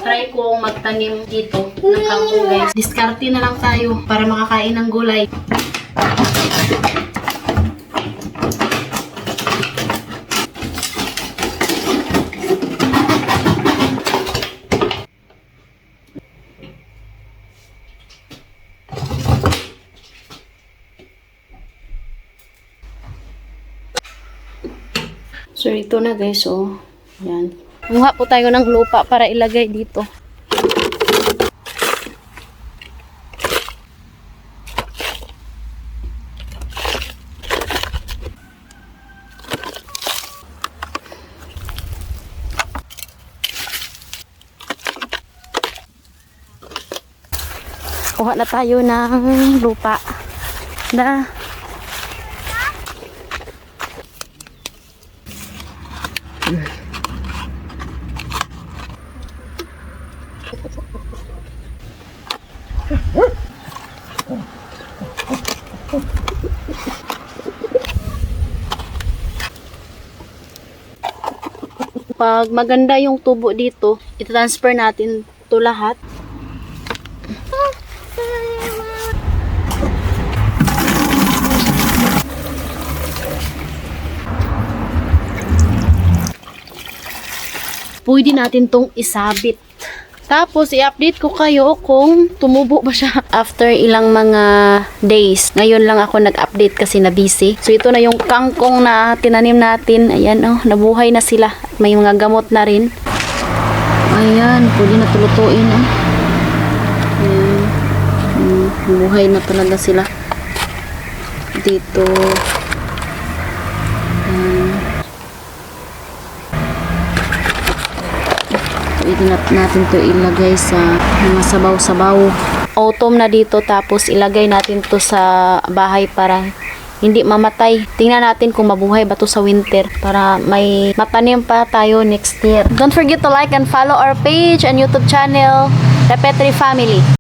Try kong magtanim dito ng kangkong guys. Diskarte na lang tayo para makakain ng gulay. So, ito na guys, oh. Yan. Kumuha po tayo ng lupa para ilagay dito. Kuha na tayo ng lupa na pag maganda yung tubo dito, i-transfer natin to lahat. Pwede natin tong isabit. Tapos, i-update ko kayo kung tumubo ba siya after ilang mga days. Ngayon lang ako nag-update kasi na busy. So, ito na yung kangkong na tinanim natin. Ayan, oh, nabuhay na sila. May mga gamot na rin. Ayan, pwede na tulutuin, oh. Ayan. Nabuhay na talaga sila. Dito. Pwede natin to ilagay sa mga sabaw-sabaw. Autumn na dito, tapos ilagay natin to sa bahay para hindi mamatay. Tingnan natin kung mabuhay ba to sa winter para may matanim pa tayo next year. Don't forget to like and follow our page and YouTube channel, Repetri Family.